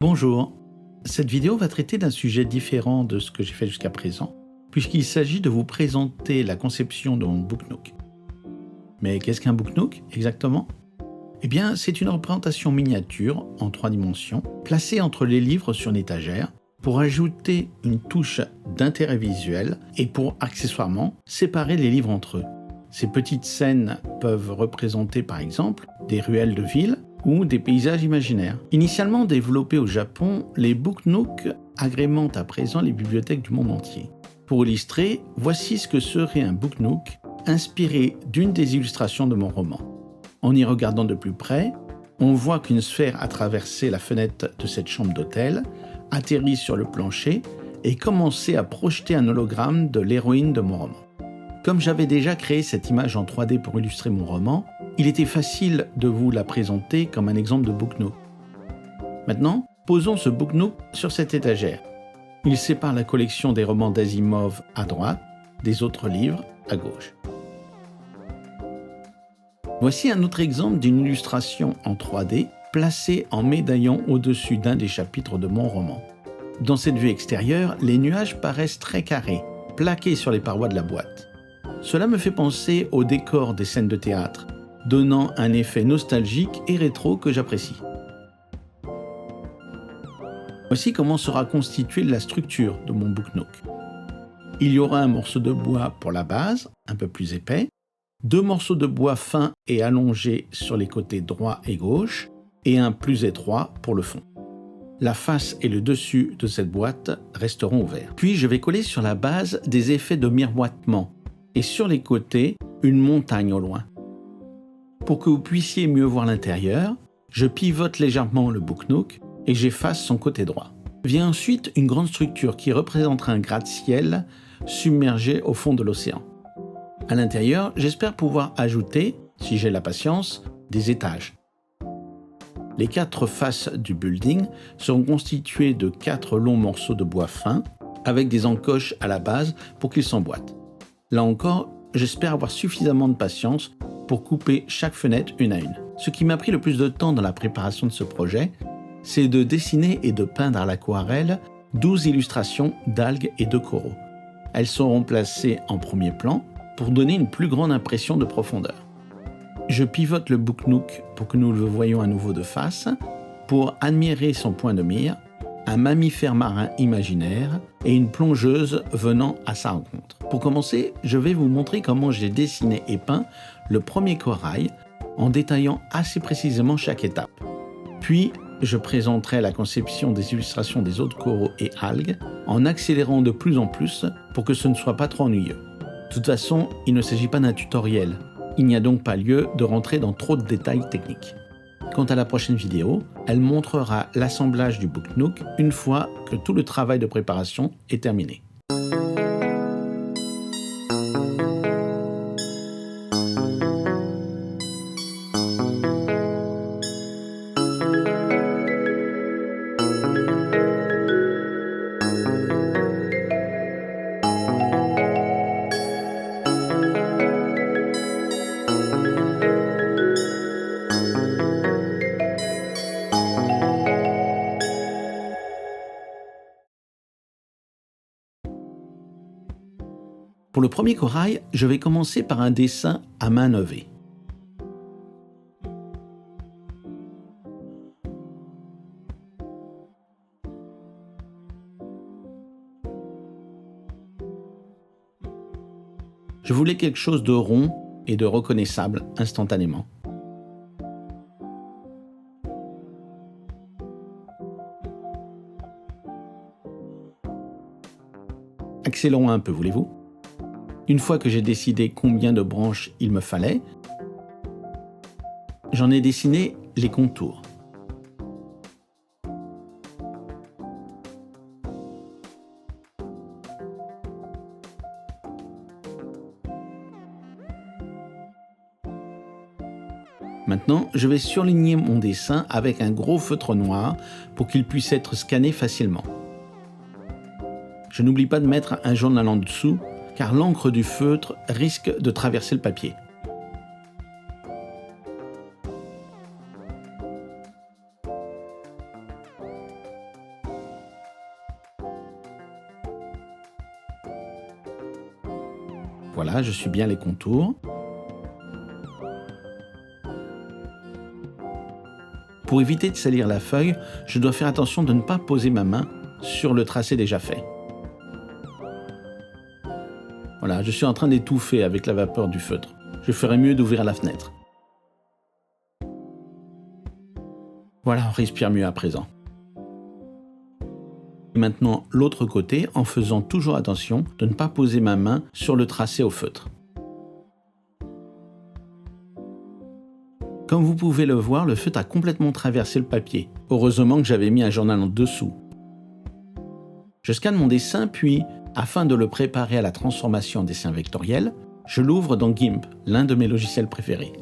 Bonjour, cette vidéo va traiter d'un sujet différent de ce que j'ai fait jusqu'à présent, puisqu'il s'agit de vous présenter la conception de mon BookNook. Mais qu'est-ce qu'un BookNook exactement ? Eh bien, c'est une représentation miniature en 3 dimensions, placée entre les livres sur une étagère, pour ajouter une touche d'intérêt visuel et pour, accessoirement, séparer les livres entre eux. Ces petites scènes peuvent représenter par exemple des ruelles de ville ou des paysages imaginaires. Initialement développés au Japon, les BookNook agrémentent à présent les bibliothèques du monde entier. Pour illustrer, voici ce que serait un BookNook inspiré d'une des illustrations de mon roman. En y regardant de plus près, on voit qu'une sphère a traversé la fenêtre de cette chambre d'hôtel, atterri sur le plancher et commencé à projeter un hologramme de l'héroïne de mon roman. Comme j'avais déjà créé cette image en 3D pour illustrer mon roman, il était facile de vous la présenter comme un exemple de BookNook. Maintenant, posons ce BookNook sur cette étagère. Il sépare la collection des romans d'Asimov à droite, des autres livres à gauche. Voici un autre exemple d'une illustration en 3D placée en médaillon au-dessus d'un des chapitres de mon roman. Dans cette vue extérieure, les nuages paraissent très carrés, plaqués sur les parois de la boîte. Cela me fait penser au décor des scènes de théâtre, donnant un effet nostalgique et rétro que j'apprécie. Voici comment sera constituée la structure de mon BookNook. Il y aura un morceau de bois pour la base, un peu plus épais, 2 morceaux de bois fins et allongés sur les côtés droit et gauche, et un plus étroit pour le fond. La face et le dessus de cette boîte resteront ouverts. Puis je vais coller sur la base des effets de miroitement, et sur les côtés, une montagne au loin. Pour que vous puissiez mieux voir l'intérieur, je pivote légèrement le BookNook et j'efface son côté droit. Vient ensuite une grande structure qui représentera un gratte-ciel submergé au fond de l'océan. À l'intérieur, j'espère pouvoir ajouter, si j'ai la patience, des étages. Les 4 faces du building seront constituées de 4 longs morceaux de bois fin avec des encoches à la base pour qu'ils s'emboîtent. Là encore, j'espère avoir suffisamment de patience pour couper chaque fenêtre une à une. Ce qui m'a pris le plus de temps dans la préparation de ce projet, c'est de dessiner et de peindre à l'aquarelle 12 illustrations d'algues et de coraux. Elles seront placées en premier plan pour donner une plus grande impression de profondeur. Je pivote le BookNook pour que nous le voyions à nouveau de face, pour admirer son point de mire, un mammifère marin imaginaire et une plongeuse venant à sa rencontre. Pour commencer, je vais vous montrer comment j'ai dessiné et peint le premier corail en détaillant assez précisément chaque étape. Puis, je présenterai la conception des illustrations des autres coraux et algues en accélérant de plus en plus pour que ce ne soit pas trop ennuyeux. De toute façon, il ne s'agit pas d'un tutoriel. Il n'y a donc pas lieu de rentrer dans trop de détails techniques. Quant à la prochaine vidéo, elle montrera l'assemblage du BookNook une fois que tout le travail de préparation est terminé. Pour le premier corail, je vais commencer par un dessin à main levée. Je voulais quelque chose de rond et de reconnaissable instantanément. Accélérons un peu, voulez-vous ? Une fois que j'ai décidé combien de branches il me fallait, j'en ai dessiné les contours. Maintenant, je vais surligner mon dessin avec un gros feutre noir pour qu'il puisse être scanné facilement. Je n'oublie pas de mettre un journal en dessous car l'encre du feutre risque de traverser le papier. Voilà, je suis bien les contours. Pour éviter de salir la feuille, je dois faire attention de ne pas poser ma main sur le tracé déjà fait. Voilà, je suis en train d'étouffer avec la vapeur du feutre. Je ferais mieux d'ouvrir la fenêtre. Voilà, on respire mieux à présent. Et maintenant, l'autre côté, en faisant toujours attention de ne pas poser ma main sur le tracé au feutre. Comme vous pouvez le voir, le feutre a complètement traversé le papier. Heureusement que j'avais mis un journal en dessous. Je scanne mon dessin, puis, afin de le préparer à la transformation en dessin vectoriel, je l'ouvre dans GIMP, l'un de mes logiciels préférés.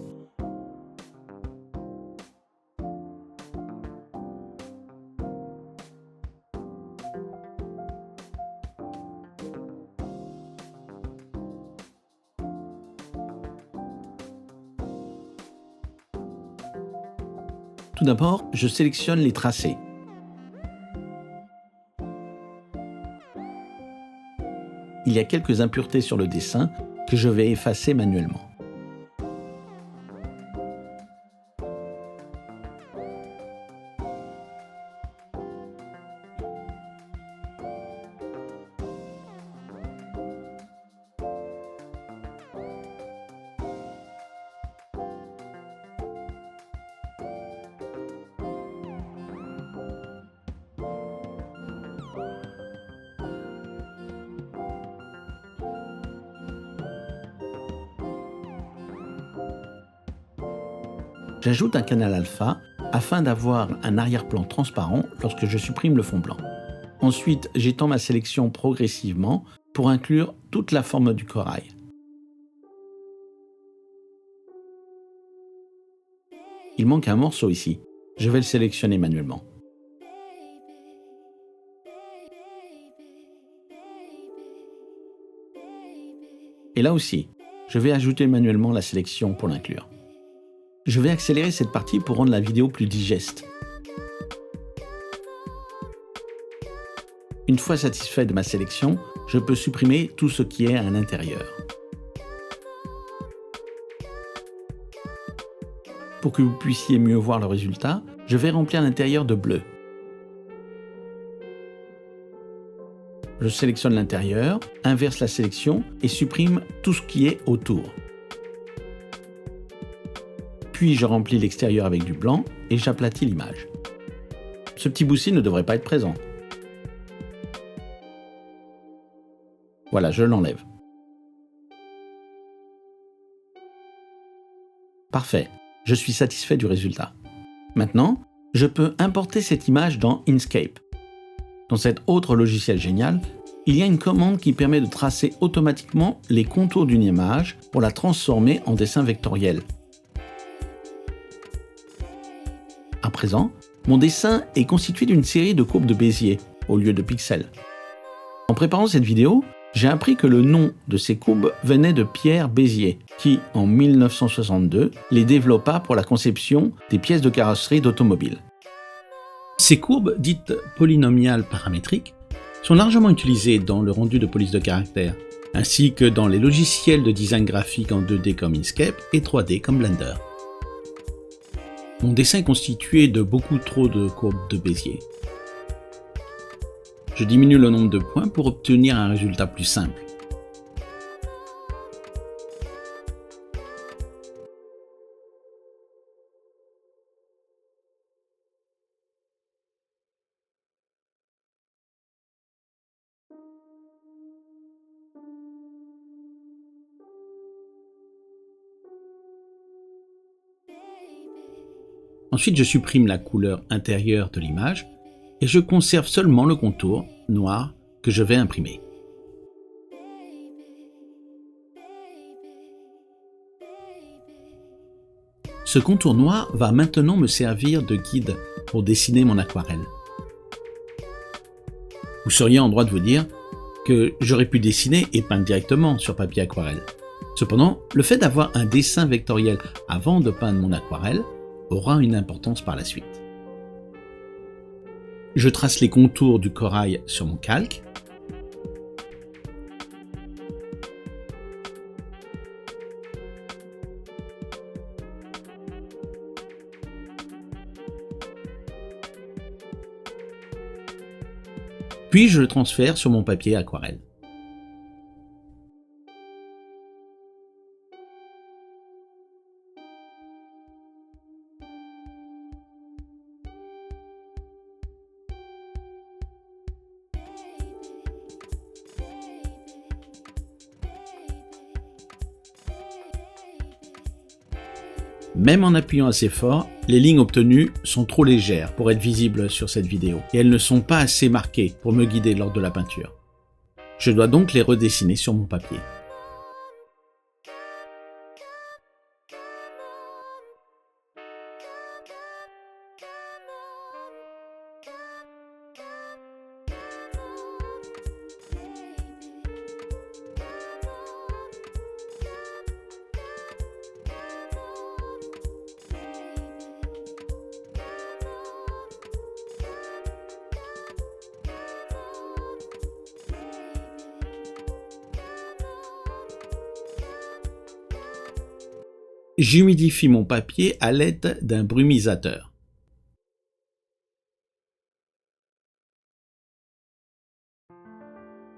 Tout d'abord, je sélectionne les tracés. Il y a quelques impuretés sur le dessin que je vais effacer manuellement. J'ajoute un canal alpha afin d'avoir un arrière-plan transparent lorsque je supprime le fond blanc. Ensuite, j'étends ma sélection progressivement pour inclure toute la forme du corail. Il manque un morceau ici. Je vais le sélectionner manuellement. Et là aussi, je vais ajouter manuellement la sélection pour l'inclure. Je vais accélérer cette partie pour rendre la vidéo plus digeste. Une fois satisfait de ma sélection, je peux supprimer tout ce qui est à l'intérieur. Pour que vous puissiez mieux voir le résultat, je vais remplir l'intérieur de bleu. Je sélectionne l'intérieur, inverse la sélection et supprime tout ce qui est autour. Puis je remplis l'extérieur avec du blanc et j'aplatis l'image. Ce petit boussi ne devrait pas être présent. Voilà, je l'enlève. Parfait, je suis satisfait du résultat. Maintenant, je peux importer cette image dans Inkscape. Dans cet autre logiciel génial, il y a une commande qui permet de tracer automatiquement les contours d'une image pour la transformer en dessin vectoriel. À présent, mon dessin est constitué d'une série de courbes de Bézier au lieu de pixels. En préparant cette vidéo, j'ai appris que le nom de ces courbes venait de Pierre Bézier, qui, en 1962, les développa pour la conception des pièces de carrosserie d'automobiles. Ces courbes, dites polynomiales paramétriques, sont largement utilisées dans le rendu de police de caractère, ainsi que dans les logiciels de design graphique en 2D comme Inkscape et 3D comme Blender. Mon dessin est constitué de beaucoup trop de courbes de Bézier. Je diminue le nombre de points pour obtenir un résultat plus simple. Ensuite, je supprime la couleur intérieure de l'image et je conserve seulement le contour noir que je vais imprimer. Ce contour noir va maintenant me servir de guide pour dessiner mon aquarelle. Vous seriez en droit de vous dire que j'aurais pu dessiner et peindre directement sur papier aquarelle. Cependant, le fait d'avoir un dessin vectoriel avant de peindre mon aquarelle aura une importance par la suite. Je trace les contours du corail sur mon calque. Puis je le transfère sur mon papier aquarelle. Même en appuyant assez fort, les lignes obtenues sont trop légères pour être visibles sur cette vidéo et elles ne sont pas assez marquées pour me guider lors de la peinture. Je dois donc les redessiner sur mon papier. J'humidifie mon papier à l'aide d'un brumisateur.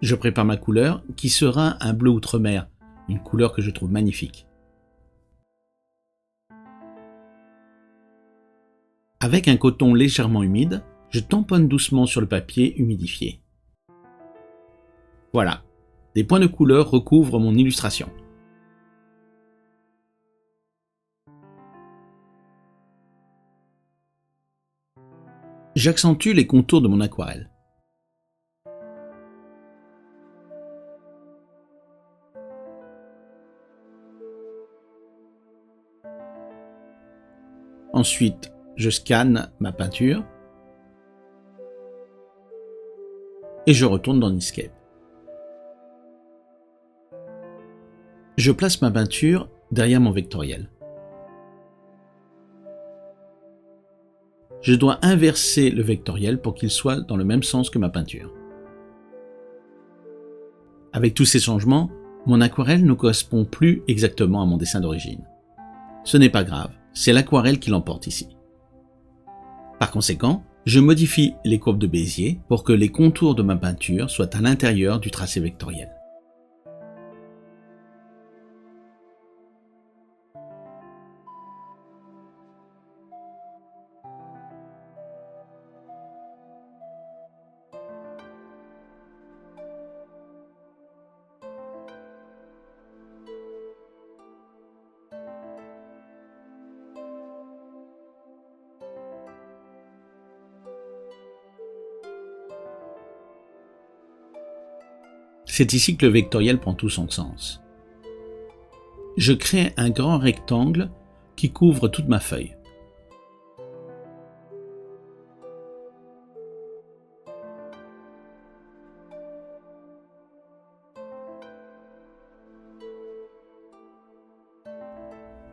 Je prépare ma couleur, qui sera un bleu outre-mer, une couleur que je trouve magnifique. Avec un coton légèrement humide, je tamponne doucement sur le papier humidifié. Voilà, des points de couleur recouvrent mon illustration. J'accentue les contours de mon aquarelle. Ensuite, je scanne ma peinture et je retourne dans Inkscape. Je place ma peinture derrière mon vectoriel. Je dois inverser le vectoriel pour qu'il soit dans le même sens que ma peinture. Avec tous ces changements, mon aquarelle ne correspond plus exactement à mon dessin d'origine. Ce n'est pas grave, c'est l'aquarelle qui l'emporte ici. Par conséquent, je modifie les courbes de Bézier pour que les contours de ma peinture soient à l'intérieur du tracé vectoriel. C'est ici que le vectoriel prend tout son sens. Je crée un grand rectangle qui couvre toute ma feuille.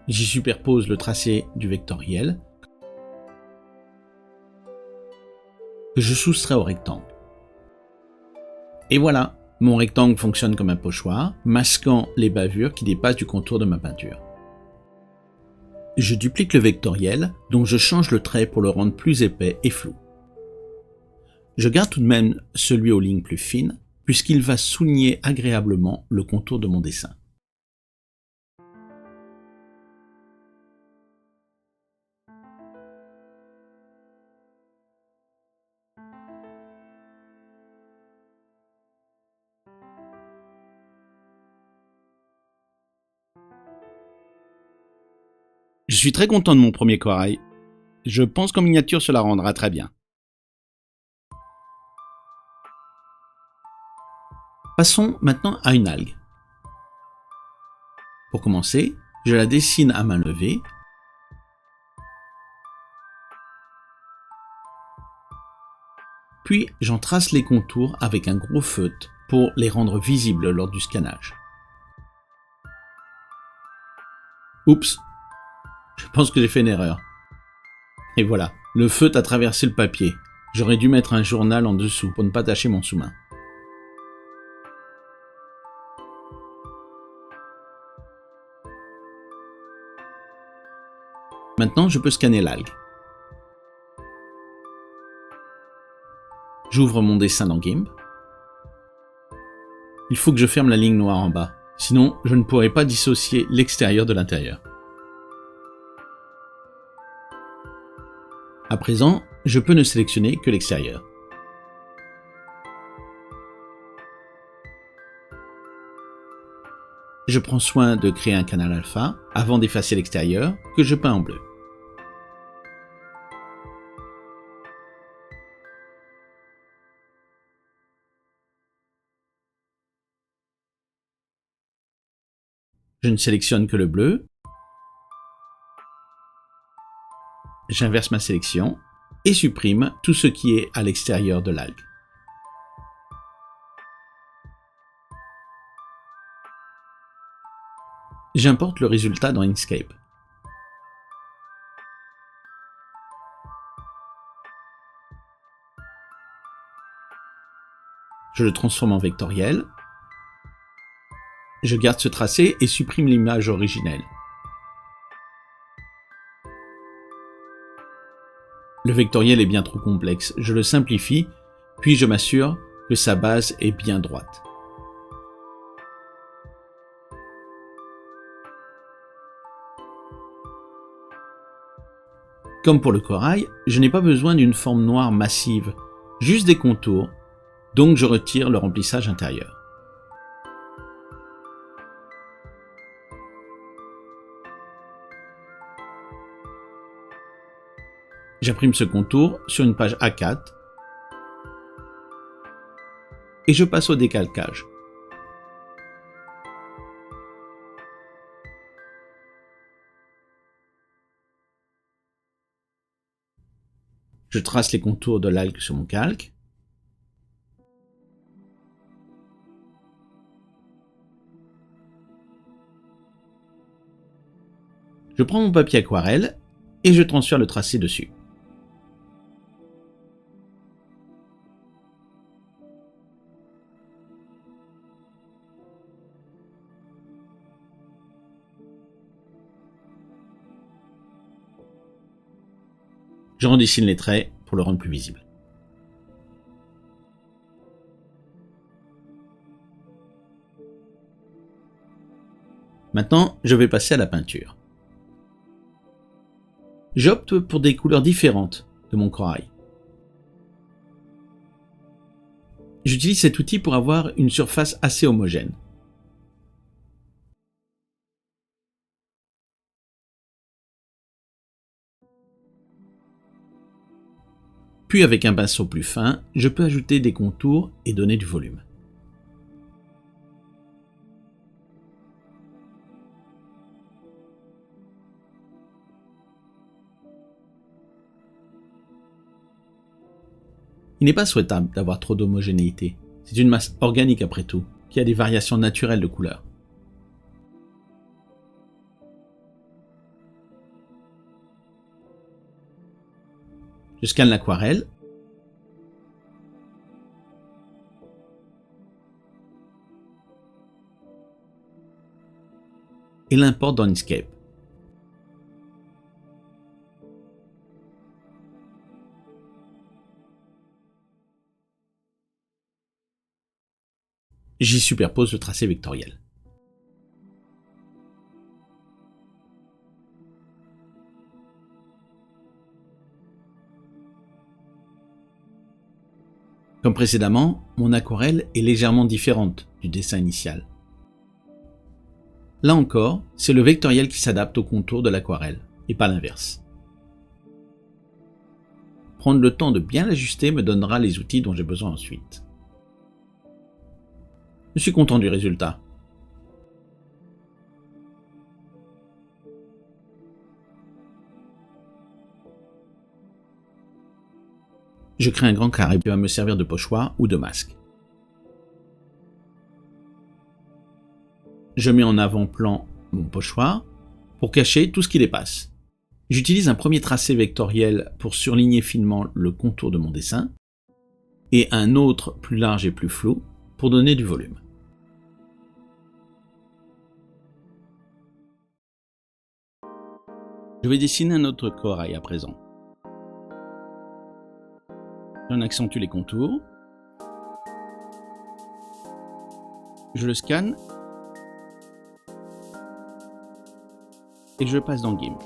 J'y superpose le tracé du vectoriel que je soustrais au rectangle. Et voilà, mon rectangle fonctionne comme un pochoir, masquant les bavures qui dépassent du contour de ma peinture. Je duplique le vectoriel, dont je change le trait pour le rendre plus épais et flou. Je garde tout de même celui aux lignes plus fines, puisqu'il va souligner agréablement le contour de mon dessin. Je suis très content de mon premier corail. Je pense qu'en miniature cela rendra très bien. Passons maintenant à une algue. Pour commencer, je la dessine à main levée. Puis j'en trace les contours avec un gros feutre pour les rendre visibles lors du scannage. Oups, je pense que j'ai fait une erreur. Et voilà, le feutre a traversé le papier. J'aurais dû mettre un journal en dessous pour ne pas tacher mon sous-main. Maintenant, je peux scanner l'algue. J'ouvre mon dessin dans GIMP. Il faut que je ferme la ligne noire en bas, sinon je ne pourrai pas dissocier l'extérieur de l'intérieur. À présent, je peux ne sélectionner que l'extérieur. Je prends soin de créer un canal alpha avant d'effacer l'extérieur que je peins en bleu. Je ne sélectionne que le bleu. J'inverse ma sélection et supprime tout ce qui est à l'extérieur de l'algue. J'importe le résultat dans Inkscape. Je le transforme en vectoriel. Je garde ce tracé et supprime l'image originelle. Le vectoriel est bien trop complexe, je le simplifie, puis je m'assure que sa base est bien droite. Comme pour le corail, je n'ai pas besoin d'une forme noire massive, juste des contours, donc je retire le remplissage intérieur. J'imprime ce contour sur une page A4 et je passe au décalcage. Je trace les contours de l'algue sur mon calque. Je prends mon papier aquarelle et je transfère le tracé dessus. Je redessine les traits pour le rendre plus visible. Maintenant, je vais passer à la peinture. J'opte pour des couleurs différentes de mon corail. J'utilise cet outil pour avoir une surface assez homogène. Puis avec un pinceau plus fin, je peux ajouter des contours et donner du volume. Il n'est pas souhaitable d'avoir trop d'homogénéité. C'est une masse organique après tout, qui a des variations naturelles de couleurs. Je scanne l'aquarelle. Et l'importe dans Inkscape. J'y superpose le tracé vectoriel. Comme précédemment, mon aquarelle est légèrement différente du dessin initial. Là encore, c'est le vectoriel qui s'adapte au contour de l'aquarelle, et pas l'inverse. Prendre le temps de bien l'ajuster me donnera les outils dont j'ai besoin ensuite. Je suis content du résultat. Je crée un grand carré qui va me servir de pochoir ou de masque. Je mets en avant-plan mon pochoir pour cacher tout ce qui dépasse. J'utilise un premier tracé vectoriel pour surligner finement le contour de mon dessin et un autre plus large et plus flou pour donner du volume. Je vais dessiner un autre corail à présent. J'en accentue les contours. Je le scanne et je passe dans GIMP.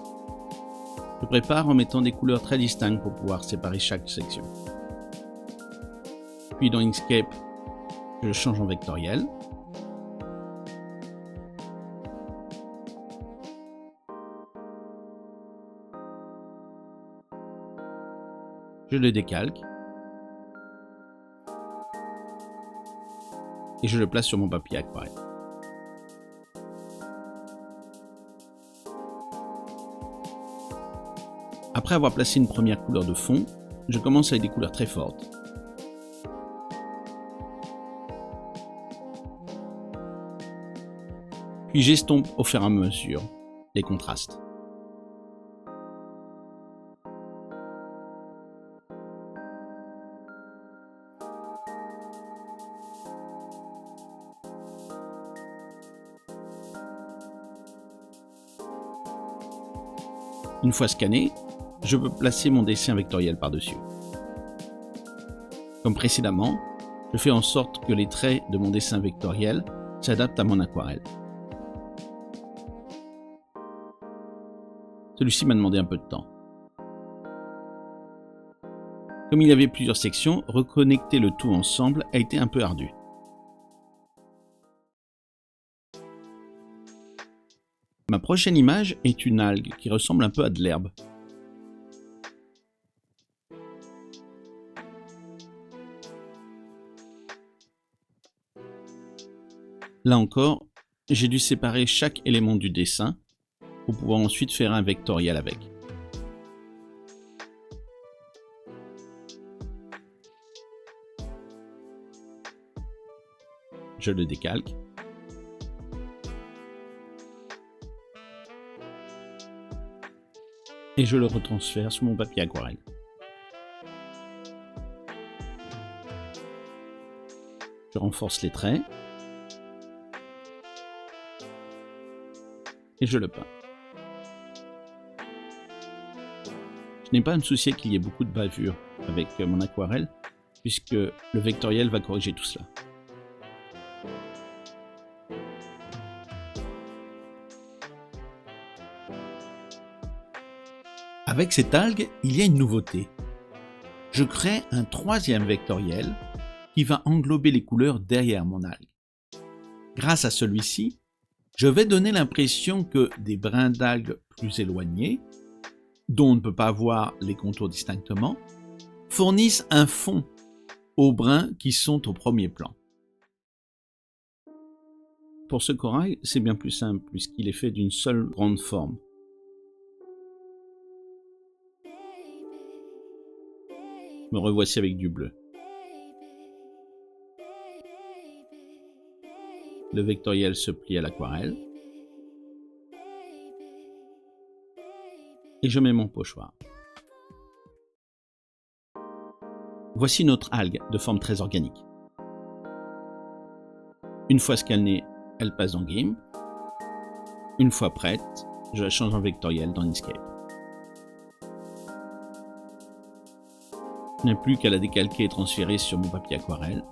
Je prépare en mettant des couleurs très distinctes pour pouvoir séparer chaque section. Puis dans Inkscape, je change en vectoriel. Je le décalque et je le place sur mon papier aquarelle. Après avoir placé une première couleur de fond, je commence avec des couleurs très fortes. Puis j'estompe au fur et à mesure les contrastes. Une fois scanné, je peux placer mon dessin vectoriel par-dessus. Comme précédemment, je fais en sorte que les traits de mon dessin vectoriel s'adaptent à mon aquarelle. Celui-ci m'a demandé un peu de temps. Comme il y avait plusieurs sections, reconnecter le tout ensemble a été un peu ardu. Ma prochaine image est une algue qui ressemble un peu à de l'herbe. Là encore, j'ai dû séparer chaque élément du dessin pour pouvoir ensuite faire un vectoriel avec. Je le décalque. Et je le retransfère sur mon papier aquarelle. Je renforce les traits. Et je le peins. Je n'ai pas à me soucier qu'il y ait beaucoup de bavures avec mon aquarelle, puisque le vectoriel va corriger tout cela. Avec cette algue, il y a une nouveauté. Je crée un troisième vectoriel qui va englober les couleurs derrière mon algue. Grâce à celui-ci, je vais donner l'impression que des brins d'algues plus éloignés, dont on ne peut pas voir les contours distinctement, fournissent un fond aux brins qui sont au premier plan. Pour ce corail, c'est bien plus simple puisqu'il est fait d'une seule grande forme. Me revoici avec du bleu. Le vectoriel se plie à l'aquarelle. Et je mets mon pochoir. Voici notre algue de forme très organique. Une fois scannée, elle passe dans GIMP. Une fois prête, je la change en vectoriel dans Inkscape. Je n'ai plus qu'à la décalquer et transférer sur mon papier aquarelle,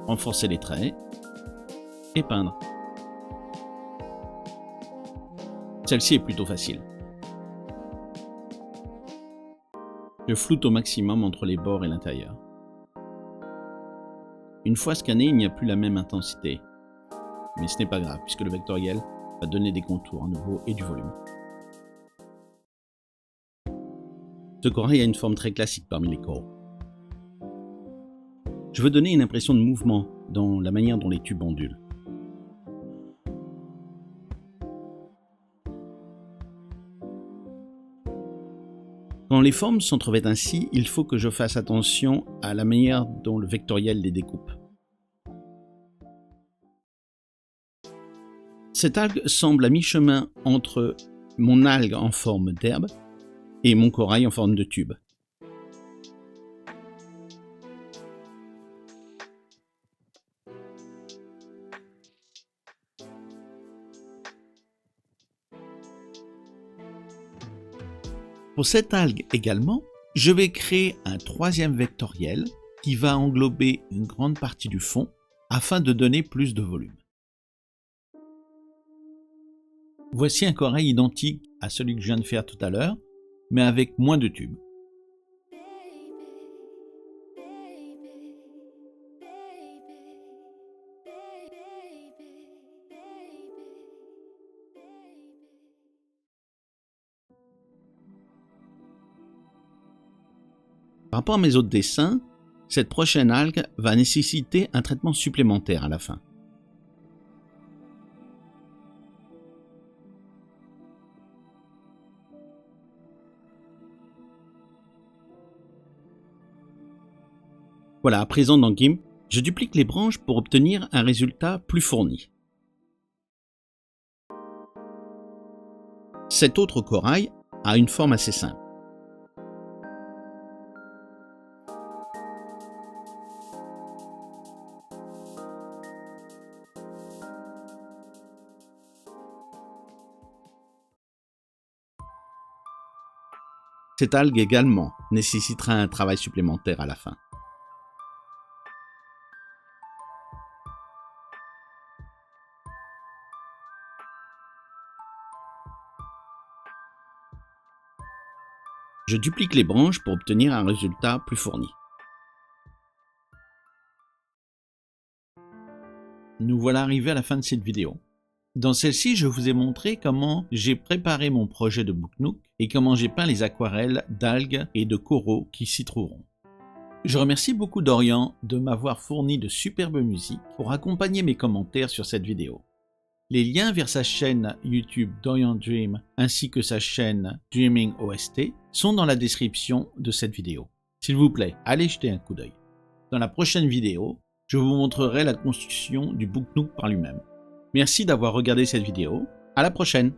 renforcer les traits et peindre. Celle-ci est plutôt facile. Je floute au maximum entre les bords et l'intérieur. Une fois scanné, il n'y a plus la même intensité. Mais ce n'est pas grave, puisque le vectoriel va donner des contours à nouveau et du volume. Ce corail a une forme très classique parmi les coraux. Je veux donner une impression de mouvement dans la manière dont les tubes ondulent. Quand les formes s'entrevêtent ainsi, il faut que je fasse attention à la manière dont le vectoriel les découpe. Cette algue semble à mi-chemin entre mon algue en forme d'herbe et mon corail en forme de tube. Pour cette algue également, Je vais créer un troisième vectoriel qui va englober une grande partie du fond afin de donner plus de volume. Voici un corail identique à celui que je viens de faire tout à l'heure, mais avec moins de tubes. Par rapport à mes autres dessins, cette prochaine algue va nécessiter un traitement supplémentaire à la fin. Voilà, à présent dans GIMP, je duplique les branches pour obtenir un résultat plus fourni. Cet autre corail a une forme assez simple. Cette algue également nécessitera un travail supplémentaire à la fin. Je duplique les branches pour obtenir un résultat plus fourni. Nous voilà arrivés à la fin de cette vidéo. Dans celle-ci, je vous ai montré comment j'ai préparé mon projet de Booknook et comment j'ai peint les aquarelles d'algues et de coraux qui s'y trouveront. Je remercie beaucoup Dorian de m'avoir fourni de superbes musiques pour accompagner mes commentaires sur cette vidéo. Les liens vers sa chaîne YouTube Dorian Dream ainsi que sa chaîne Dreaming OST sont dans la description de cette vidéo. S'il vous plaît, allez jeter un coup d'œil. Dans la prochaine vidéo, je vous montrerai la construction du Booknook par lui-même. Merci d'avoir regardé cette vidéo. À la prochaine!